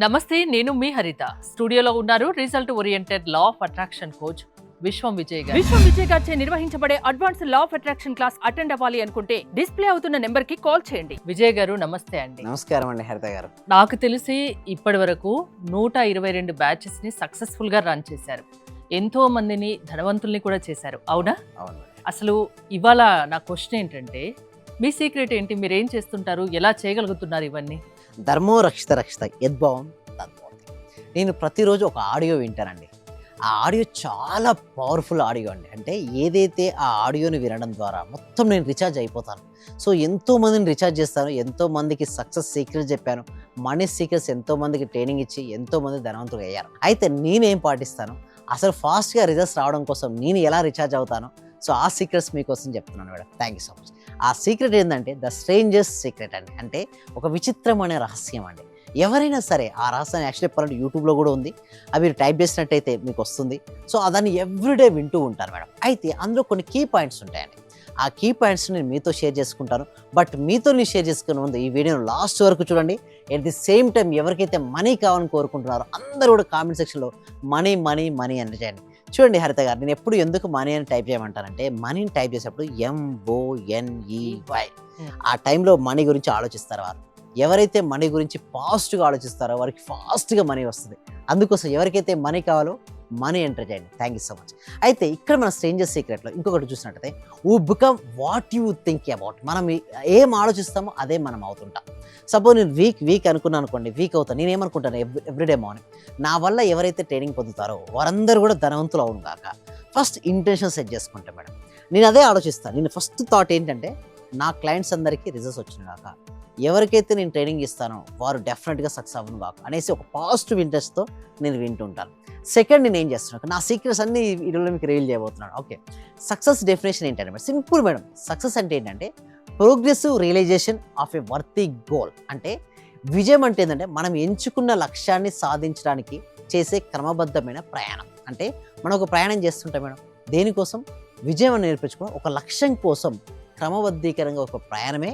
నమస్తే, నేను మీ హరిత. స్టూడియోలో ఉన్నారు result oriented law of attraction coach విశ్వం విజయ్ గారు. విశ్వం విజయ్ గారిచే నిర్వహించబడే advance law of attraction class attend అవ్వాలి అనుకుంటే డిస్ప్లే అవుతున్న నెంబర్ కి కాల్ చేయండి. విజయ్ గారు నమస్తే అండి. నమస్కారం అండి హరిత గారు. నాకు తెలిసి ఇప్పటి వరకు 122 బ్యాచెస్ ని సక్సెస్ఫుల్ గా రన్ చేశారు. ఎంతో మందిని ధనవంతుల్ని కూడా చేశారు, అవునా? అవును. అసలు ఇవాళ నా క్వశ్చన్ ఏంటంటే, మీ సీక్రెట్ ఏంటి? మీరు ఏం చేస్తుంటారు? ఎలా చేయగలుగుతున్నారు ఇవన్నీ? ధర్మో రక్షిత రక్షిత యద్భావం తద్భవం. నేను ప్రతిరోజు ఒక ఆడియో వింటానండి. ఆ ఆడియో చాలా పవర్ఫుల్ ఆడియో అండి. అంటే ఏదైతే ఆ ఆడియోని వినడం ద్వారా మొత్తం నేను రీఛార్జ్ అయిపోతాను. సో ఎంతోమందిని రీఛార్జ్ చేస్తాను, ఎంతోమందికి సక్సెస్ సీక్రెట్స్ చెప్పాను, మనీ సీక్రెట్స్ ఎంతోమందికి ట్రైనింగ్ ఇచ్చి ఎంతోమంది ధనవంతులు అయ్యారు. అయితే నేనేం పాటిస్తాను, అసలు ఫాస్ట్గా రిజల్ట్స్ రావడం కోసం నేను ఎలా రీఛార్జ్ అవుతాను, సో ఆ సీక్రెట్స్ మీకోసం చెప్తున్నాను madam. Thank you so much. ఆ సీక్రెట్ ఏంటంటే ద స్ట్రేంజర్స్ సీక్రెట్ అండి. అంటే ఒక విచిత్రమైన రహస్యం అండి. ఎవరైనా సరే ఆ రహస్యాన్ని యాక్చువల్లీ చెప్పాలంటే యూట్యూబ్లో కూడా ఉంది, అవి టైప్ చేసినట్టయితే మీకు వస్తుంది. సో దాన్ని ఎవ్రీడే వింటూ ఉంటారు మేడం. అయితే అందులో కొన్ని కీ పాయింట్స్ ఉంటాయండి. ఆ కీ పాయింట్స్ నేను మీతో షేర్ చేసుకుంటాను. బట్ మీతో నేను షేర్ చేసుకునే ముందు ఈ వీడియోను లాస్ట్ వరకు చూడండి. ఎట్ ది సేమ్ టైం ఎవరికైతే మనీ కావాలని కోరుకుంటున్నారో అందరూ కూడా కామెంట్ సెక్షన్లో మనీ మనీ మనీ అని చేయండి. చూడండి హరిత గారు, నేను ఎప్పుడు ఎందుకు మనీ అని టైప్ చేయమంటానంటే, మనీని టైప్ చేసేటప్పుడు MONEY ఆ టైంలో మనీ గురించి ఆలోచిస్తారు వారు. ఎవరైతే మనీ గురించి పాజిటివ్గా ఆలోచిస్తారో వారికి ఫాస్ట్గా మనీ వస్తుంది. అందుకోసం ఎవరికైతే మనీ కావాలో మనీ ఎంటర్ చేయండి. Thank you so much. అయితే ఇక్కడ మన స్ట్రేంజర్ సీక్రెట్లో ఇంకొకటి చూసినట్టయితే, who become what you think about. మనం ఏం ఆలోచిస్తామో అదే మనం అవుతుంటాం. సపోజ్ నేను వీక్ అనుకున్నాను అనుకోండి, వీక్ అవుతాను. నేను ఏమనుకుంటాను ఎవ్రీడే మార్నింగ్, నా వల్ల ఎవరైతే ట్రైనింగ్ పొందుతారో వారందరూ కూడా ధనవంతులు అవును కాక ఫస్ట్ ఇంటెన్షన్ సెట్ చేసుకుంటాను మేడం. నేను అదే ఆలోచిస్తాను. నేను ఫస్ట్ థాట్ ఏంటంటే, నా క్లయింట్స్ అందరికీ రిజల్ట్స్ వచ్చిన కాక, ఎవరికైతే నేను ట్రైనింగ్ ఇస్తానో వారు డెఫినెట్గా సక్సెస్ అవ్వను కాక అనేసి ఒక పాజిటివ్ ఇంట్రెస్ట్తో నేను వింటుంటాను. సెకండ్, నేను ఏం చేస్తున్నాను, నా సీక్రెట్స్ అన్ని వీడియోలో మీకు రివీల్ చేయబోతున్నాను. ఓకే, సక్సెస్ డెఫినేషన్ ఏంటంటే మేడం, సింపుల్ మేడం. సక్సెస్ అంటే ఏంటంటే progressive realization of a worthy goal. అంటే విజయం అంటే ఏంటంటే మనం ఎంచుకున్న లక్ష్యాన్ని సాధించడానికి చేసే క్రమబద్ధమైన ప్రయాణం. అంటే మనం ఒక ప్రయాణం చేస్తుంటాం మేడం, దేనికోసం? విజయం అని నేర్పించుకుని ఒక లక్ష్యం కోసం క్రమబద్ధీకరంగా ఒక ప్రయాణమే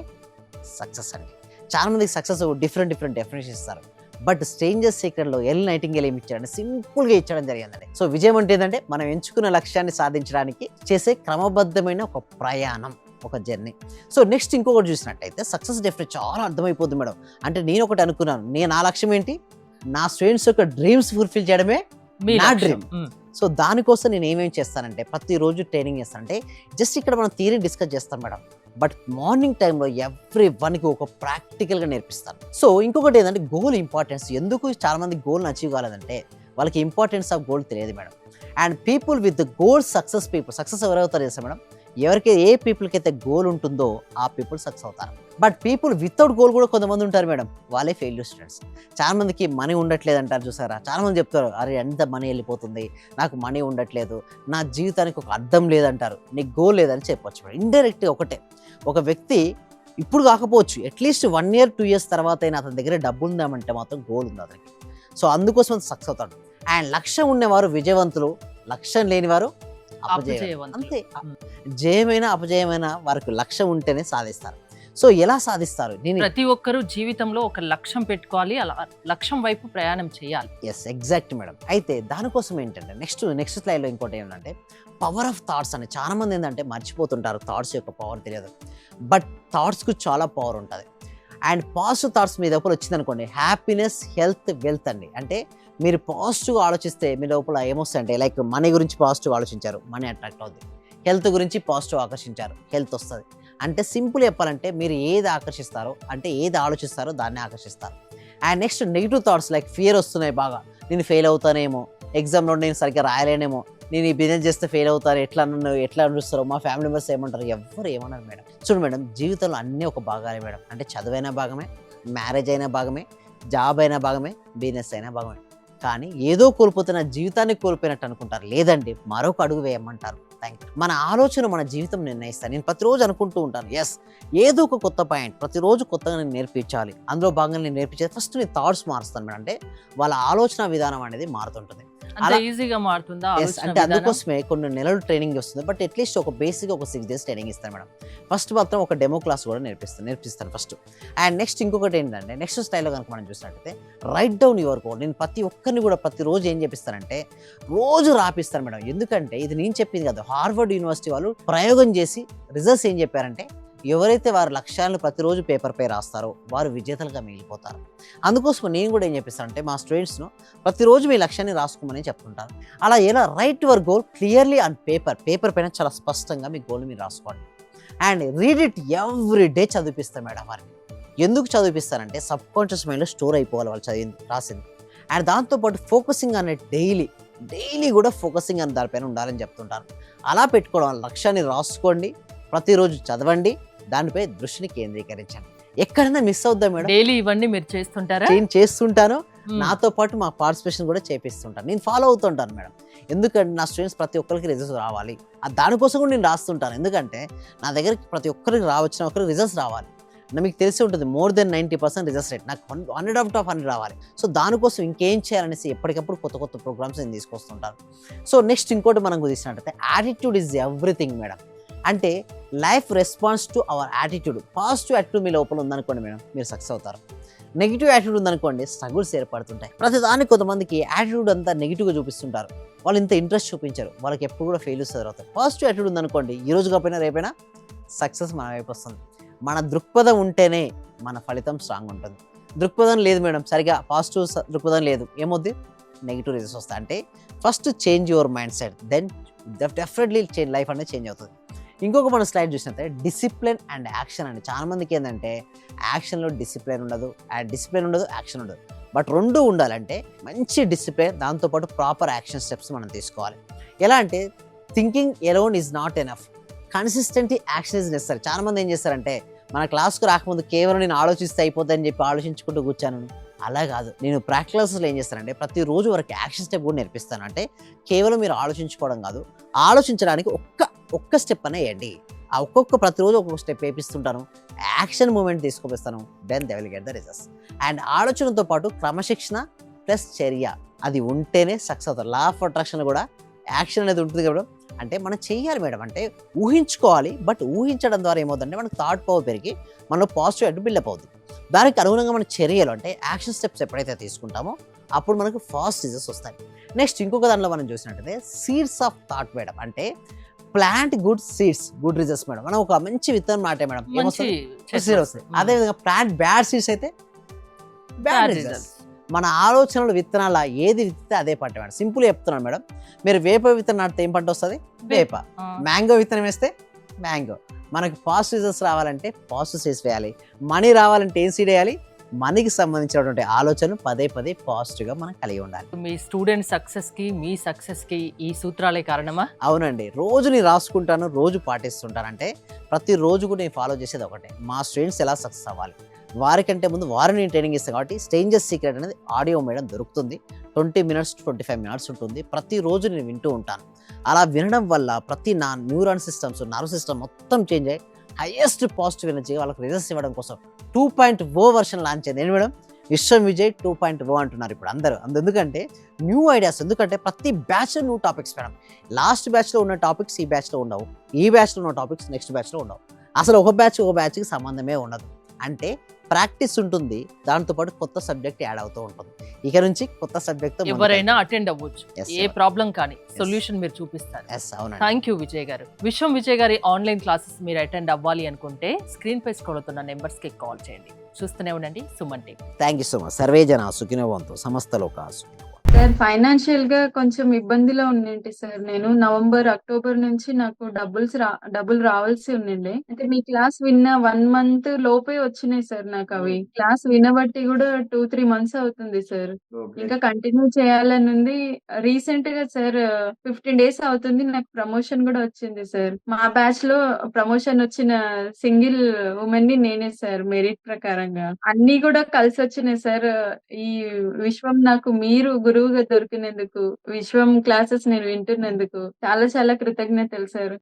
సక్సెస్ అండి. చాలామందికి సక్సెస్ డిఫరెంట్ డెఫినేషన్ ఇస్తారు. బట్ స్ట్రేంజర్ సీక్రెట్లో నైటింగేల్ ఏమి ఇచ్చాడంటే సింపుల్గా ఇచ్చడం జరిగిందండి. సో విజయం అంటే ఏంటంటే మనం ఎంచుకున్న లక్ష్యాన్ని సాధించడానికి చేసే క్రమబద్ధమైన ఒక ప్రయాణం, ఒక జర్నీ. సో నెక్స్ట్ ఇంకొకటి చూసినట్టయితే సక్సెస్ డెఫినెట్ చాలా అర్థమైపోతుంది మేడం. అంటే నేను ఒకటి అనుకున్నాను, నా లక్ష్యం ఏంటి, నా స్టూడెంట్స్ యొక్క డ్రీమ్స్ ఫుల్ఫిల్ చేయడమే నా డ్రీమ్. సో దానికోసం నేను ఏమేమి చేస్తానంటే, ప్రతిరోజు ట్రైనింగ్ చేస్తానంటే, జస్ట్ ఇక్కడ మనం థియరీ డిస్కస్ చేస్తాం మేడం, బట్ మార్నింగ్ టైంలో ఎవ్రీ వన్కి ఒక ప్రాక్టికల్గా నేర్పిస్తాను. సో ఇంకొకటి ఏంటంటే గోల్ ఇంపార్టెన్స్. ఎందుకు చాలామంది గోల్ని అచీవ్ కాలేదంటే వాళ్ళకి ఇంపార్టెన్స్ ఆఫ్ గోల్ తెలియదు madam. And people with the goal success success ఎవరవుతారు చేస్తాం మేడం, ఎవరికైతే ఏ పీపుల్కి అయితే గోల్ ఉంటుందో ఆ పీపుల్ సక్సెస్ అవుతారు. బట్ పీపుల్ వితౌట్ గోల్ కూడా కొంతమంది ఉంటారు మేడం, వాళ్ళే ఫెయిల్యూర్ స్టూడెంట్స్. చాలామందికి మనీ ఉండట్లేదు అంటారు చూసారా. చాలామంది చెప్తారు, అరే ఎంత మనీ వెళ్ళిపోతుంది, నాకు మనీ ఉండట్లేదు, నా జీవితానికి ఒక అర్థం లేదంటారు. నీకు గోల్ లేదని చెప్పొచ్చు మేడం. ఇండైరెక్ట్గా ఒకటే, ఒక వ్యక్తి ఇప్పుడు కాకపోవచ్చు, అట్లీస్ట్ 1 year 2 years తర్వాత అయినా అతని దగ్గర డబ్బు ఉందామంటే మాత్రం గోల్ ఉంది అతనికి. సో అందుకోసం సక్సెస్ అవుతాడు. అండ్ లక్ష్యం ఉన్నవారు విజయవంతులు, లక్ష్యం లేనివారు అపజయవంతులు. అంతే, జయమైన అపజయమైన వారికి లక్ష్యం ఉంటేనే సాధిస్తారు. సో ఎలా సాధిస్తారు? ప్రతి ఒక్కరూ జీవితంలో ఒక లక్ష్యం పెట్టుకోవాలి, అలా లక్ష్యం వైపు ప్రయాణం చేయాలి. Yes, exact madam. అయితే దానికోసం ఏంటంటే నెక్స్ట్ స్లైడ్లో ఇంకోటి ఏంటంటే పవర్ ఆఫ్ థాట్స్ అని. చాలా మంది ఏంటంటే మర్చిపోతుంటారు, థాట్స్ యొక్క పవర్ తెలియదు. బట్ థాట్స్కు చాలా పవర్ ఉంటుంది. అండ్ పాజిటివ్ థాట్స్ మీ లోపల వచ్చిందనుకోండి, హ్యాపీనెస్, హెల్త్, వెల్త్ అండి. అంటే మీరు పాజిటివ్గా ఆలోచిస్తే మీ లోపల ఏమొస్తాయంటే, లైక్ మనీ గురించి పాజిటివ్ ఆలోచించారు, మనీ అట్రాక్ట్ అవుతుంది. హెల్త్ గురించి పాజిటివ్ ఆకర్షించారు, హెల్త్ వస్తుంది. అంటే సింపుల్ చెప్పాలంటే మీరు ఏది ఆకర్షిస్తారో, అంటే ఏది ఆలోచిస్తారో దాన్ని ఆకర్షిస్తారు. And next negative thoughts, like fear వస్తున్నాయి బాగా, నేను ఫెయిల్ అవుతానేమో, ఎగ్జామ్లో నేను సరిగ్గా రాయలేనేమో, నేను ఈ బిజినెస్ చేస్తే ఫెయిల్ అవుతాను, ఎట్లా అనిపిస్తారో, మా ఫ్యామిలీ మెంబర్స్ ఏమంటారు, ఎవ్వరు ఏమన్నారు మేడం. చూడు మేడం, జీవితంలో అన్నీ ఒక భాగాలే మేడం. అంటే చదువైనా భాగమే, మ్యారేజ్ అయినా భాగమే, జాబ్ అయినా భాగమే, బిజినెస్ అయినా భాగమే. కానీ ఏదో కోల్పోతున్న జీవితాన్ని కోల్పోయినట్టు అనుకుంటారు. లేదండి, మరొక అడుగు వేయమంటారు. మన ఆలోచన మన జీవితం నిర్ణయిస్తాను. నేను ప్రతిరోజు అనుకుంటూ ఉంటాను, ఎస్, ఏదో ఒక కొత్త పాయింట్ ప్రతిరోజు కొత్తగా నేను నేర్పించాలి. అందులో భాగంగా నేను నేర్పించేది ఫస్ట్ నేను థాట్స్ మారుస్తాను మేడం. అంటే వాళ్ళ ఆలోచన విధానం అనేది మారుతుంటుంది. అంత అలా ఈజీగా మారుతుందా యెస్. ఆలోచన అంటే విధానం? అందుకోసమే కొన్ని నెలలు ట్రైనింగ్ వస్తుంది. బట్ అట్‌లీస్ట్ ఒక బేసిక్ ఒక 6 డేస్ ట్రైనింగ్ ఇస్తాను మేడం. ఫస్ట్ మాత్రం ఒక డెమో క్లాస్ కూడా నేర్పిస్తాను ఫస్ట్. అండ్ నెక్స్ట్ ఇంకొకటేంటంటే నెక్స్ట్ స్టైల్‌లో గనుక మనం చూసినట్టయితే రైట్ డౌన్ యువర్ గోల్. నేను ప్రతి ఒక్కరిని కూడా ప్రతిరోజు ఏం చేపిస్తానంటే రోజు రాపిస్తాను మేడం. ఎందుకంటే ఇది నేను చెప్పింది కాదు. హార్వర్డ్ యూనివర్సిటీ వాళ్ళు ప్రయోగం చేసి రిజల్ట్స్ ఏం చెప్పారంటే ఎవరైతే వారి లక్ష్యాలను ప్రతిరోజు పేపర్‌పై రాస్తారో వారు విజేతలుగా మిగిలిపోతారు. అందుకోసం నేను కూడా ఏం చెప్పిస్తానంటే మా స్టూడెంట్స్‌ను ప్రతిరోజు మీ లక్ష్యాన్ని రాసుకోమని చెప్తుంటాను. అలా ఎలా write your goal clearly on paper పైన చాలా స్పష్టంగా మీ గోల్‌ని మీరు రాసుకోండి. And read it every day చదివిపిస్తాను మేడం వారికి. ఎందుకు చదివిపిస్తానంటే సబ్‌కాన్షియస్ మైండ్‌లో స్టోర్ అయిపోవాలి వాళ్ళు చదివింది రాసింది. అండ్ దాంతోపాటు ఫోకసింగ్ అనే డైలీ కూడా ఫోకసింగ్ అనే దానిపైన ఉండాలని చెప్తుంటాను. అలా పెట్టుకోవడం వల్ల లక్ష్యాన్ని రాసుకోండి, ప్రతిరోజు చదవండి, దానిపై దృష్టిని కేంద్రీకరించండి. ఎక్కడైనా మిస్ అవుద్దాం మేడం డైలీ ఇవన్నీ మీరు చేస్తుంటారా? నేను చేస్తుంటాను. మ్మ్. నాతో పాటు మా పార్టిసిపేషన్ కూడా చేపిస్తుంటాను. నేను ఫాలో అవుతుంటాను మేడం. ఎందుకంటే నా స్టూడెంట్స్ ప్రతి ఒక్కరికి రిజల్ట్స్ రావాలి. దానికోసం కూడా నేను రాస్తుంటాను. ఎందుకంటే నా దగ్గరికి ప్రతి ఒక్కరికి వచ్చిన ఒక్కరికి రిజల్ట్స్ రావాలి. మీకు తెలిసి ఉంటుంది మోర్ దెన్ 90% రిజల్ట్స్ రేట్ నాకు 100 అవుట్ ఆఫ్ 100 రావాలి. సో దానికోసం ఇంకేం చేయాలనేసి ఎప్పటికప్పుడు కొత్త ప్రోగ్రామ్స్ నేను తీసుకొస్తుంటాను. సో నెక్స్ట్ ఇంకోటి మనం చూసినట్టయితే యాటిట్యూడ్ ఈజ్ ఎవ్రీథింగ్ మేడం. అంటే life response to our attitude. Positive attitude మీ లోపల ఉందనుకోండి మేడం మీరు సక్సెస్ అవుతారు. నెగిటివ్ యాటిట్యూడ్ ఉందనుకోండి స్ట్రగుల్స్ ఏర్పడుతుంటాయి. ప్రతిదానికి కొంతమందికి యాటిట్యూడ్ అంతా నెగిటివ్గా చూపిస్తుంటారు. వాళ్ళు ఇంత ఇంట్రెస్ట్ చూపించారు, వాళ్ళకి ఎప్పుడు కూడా ఫెయిల్యూర్స్ ఎదురవుతాయి. పాజిటివ్ యాటిట్యూడ్ ఉందనుకోండి ఈ రోజు కాకపోయినా రేపైనా సక్సెస్ మన వైపు వస్తుంది. మన దృక్పథం ఉంటేనే మన ఫలితం స్ట్రాంగ్ ఉంటుంది. దృక్పథం లేదు మేడం, సరిగా పాజిటివ్ దృక్పథం లేదు, ఏమవుద్ది నెగిటివ్ రిజల్ట్స్ వస్తాయి. అంటే first change your mindset, then definitely life అనేది చేంజ్ అవుతుంది. ఇంకొక మన స్లైడ్ చూసినట్లయితే డిసిప్లిన్ అండ్ యాక్షన్ అండి. చాలా మందికి ఏంటంటే యాక్షన్లో డిసిప్లిన్ ఉండదు, యాక్షన్ ఉండదు. బట్ రెండు ఉండాలంటే మంచి డిసిప్లిన్, దాంతోపాటు ప్రాపర్ యాక్షన్ స్టెప్స్ మనం తీసుకోవాలి. ఎలా అంటే thinking alone is not enough, consistent action is necessary. చాలా మంది ఏం చేస్తారంటే మన క్లాస్కు రాకముందు కేవలం నేను ఆలోచిస్తే అయిపోతుందని చెప్పి ఆలోచించుకుంటూ కూర్చాను. అలా కాదు, నేను ప్రాక్టికల్స్లో ఏం చేస్తానంటే ప్రతిరోజు వరకు యాక్షన్ స్టెప్ కూడా నేర్పిస్తాను. అంటే కేవలం మీరు ఆలోచించుకోవడం కాదు, ఆలోచించడానికి ఒక్క స్టెప్ అనే వేయండి. ఆ ప్రతిరోజు ఒక్కొక్క స్టెప్ వేపిస్తుంటాను, యాక్షన్ మూమెంట్ తీసుకొపిస్తాను. Then they will get the results. And ఆలోచనతో పాటు క్రమశిక్షణ ప్లస్ చర్య అది ఉంటేనే సక్సెస్ అవుతారు. లా ఆఫ్ అట్రాక్షన్ కూడా యాక్షన్ అనేది ఉంటుంది కదా. అంటే మనం చెయ్యాలి మేడం, అంటే ఊహించుకోవాలి. బట్ ఊహించడం ద్వారా ఏమవుతుందంటే మనకు థాట్ పవర్ పెరిగి మనలో పాజిటివ్ అటు బిల్డప్ అవుతుంది. దానికి అనుగుణంగా మన చర్యలు అంటే యాక్షన్ స్టెప్స్ ఎప్పుడైతే తీసుకుంటామో అప్పుడు మనకు ఫాస్ట్ రిజల్ట్స్ వస్తాయి. నెక్స్ట్ ఇంకొక దాంట్లో మనం చూసినట్టయితే సీడ్స్ ఆఫ్ థాట్ మేడం. అంటే plant good seeds good results madam. మనం ఒక మంచి విత్తనం నాటే మేడం ఏమొస్తుంది, సీడ్ వస్తుంది. అదేవిధంగా ప్లాంట్ బ్యాడ్ సీడ్స్ అయితే బ్యాడ్ రిజల్ట్స్. మన ఆలోచనలు విత్తనాల ఏది విత్తితే అదే పంట మేడం. సింపుల్ చెప్తున్నాను మేడం. మీరు వేప విత్తనం నాటితే ఏం పంట వస్తుంది, వేప. మ్యాంగో విత్తనం వేస్తే మ్యాంగో. మనకి పాజిటివ్ రిజల్ట్స్ రావాలంటే పాజిటివ్ సీడ్స్ వేయాలి. మనీ రావాలంటే ఏం సీడ్ వేయాలి, మనీకి సంబంధించినటువంటి ఆలోచనలు పదే పాజిటివ్గా మనం కలిగి ఉండాలి. మీ స్టూడెంట్ సక్సెస్ కి మీ సక్సెస్ కి ఈ సూత్రాలే కారణమా? అవునండి, రోజు నేను రాసుకుంటాను, రోజు పాటిస్తుంటాను. అంటే ప్రతిరోజు కూడా నేను ఫాలో చేసేది ఒకటే, మా స్టూడెంట్స్ ఎలా సక్సెస్ అవ్వాలి. వారికంటే ముందు వారిని నేను ట్రైనింగ్ ఇస్తాను కాబట్టి స్ట్రేంజర్స్ సీక్రెట్ అనేది ఆడియో మేడం దొరుకుతుంది. 20 minutes to 25 minutes ఉంటుంది. ప్రతిరోజు నేను వింటూ ఉంటాను. అలా వినడం వల్ల ప్రతి నా న్యూరాన్ సిస్టమ్స్, నర్వ్ సిస్టమ్ మొత్తం చేంజ్ అయ్యి హైయెస్ట్ పాజిటివ్ ఎనర్జీ వాళ్ళకి రిజల్ట్స్ ఇవ్వడం కోసం 2.0 వర్షన్ లాంచ్ అయింది. ఏంటి మేడం, విశ్వం విజయ్ 2.0 అంటున్నారు ఇప్పుడు అందరూ. ఎందుకంటే న్యూ ఐడియాస్, ఎందుకంటే ప్రతి బ్యాచ్లో న్యూ టాపిక్స్ మేడం. లాస్ట్ బ్యాచ్లో ఉన్న టాపిక్స్ ఈ బ్యాచ్లో ఉండవు, ఈ బ్యాచ్లో ఉన్న టాపిక్స్ నెక్స్ట్ బ్యాచ్లో ఉండవు. అసలు ఒక బ్యాచ్కి సంబంధమే ఉండదు. అంటే ప్రాక్టీస్ ఉంటుంది, దాంతోపాటు కొత్త సబ్జెక్ట్ యాడ్ అవుతూ ఉంటుంది. ఇక నుంచి కొత్త సబ్జెక్ట్ ఎవరైనా అటెండ్ అవ్వచ్చు, Yes, ఏ sir. ప్రాబ్లం కానీ సొల్యూషన్ మీరు చూపిస్తారు. అవునండి. థ్యాంక్ యూ విజయ్ గారు. విశ్వం విజయ్ గారి ఆన్లైన్ క్లాసెస్ మీరు అటెండ్ అవ్వాలి అనుకుంటే స్క్రీన్ పై స్క్రోల్ అవుతున్న నెంబర్స్ కి కాల్ చేయండి. చూస్తూనే ఉండండి Suman TV. Thank you so much. Survey జన సుఖినో భవంతు, సమస్త లోకా సుఖినో భవంతు. సార్ ఫైనాన్షియల్ గా కొంచెం ఇబ్బందిలో ఉన్నింటి సార్. నేను నవంబర్, అక్టోబర్ నుంచి నాకు డబ్బులు రావాల్సి ఉండిండే. అయితే మీ క్లాస్ విన్న 1 month లోపే వచ్చినాయి సార్ నాకు అవి. క్లాస్ వినబట్టి కూడా 2-3 months అవుతుంది సార్. ఇంకా కంటిన్యూ చేయాలని ఉంది. రీసెంట్ గా సార్ 15 days అవుతుంది, నాకు ప్రమోషన్ కూడా వచ్చింది సార్. మా బ్యాచ్ లో ప్రమోషన్ వచ్చిన సింగిల్ ఉమెన్ ని నేనే సార్, మెరిట్ ప్రకారంగా. అన్ని కూడా కలిసి వచ్చినాయి సార్. ఈ విశ్వం నాకు మీరు గురువుగా దొరికినందుకు, విశ్వం క్లాసెస్ నేను వింటున్నందుకు చాలా చాలా కృతజ్ఞతలు సార్.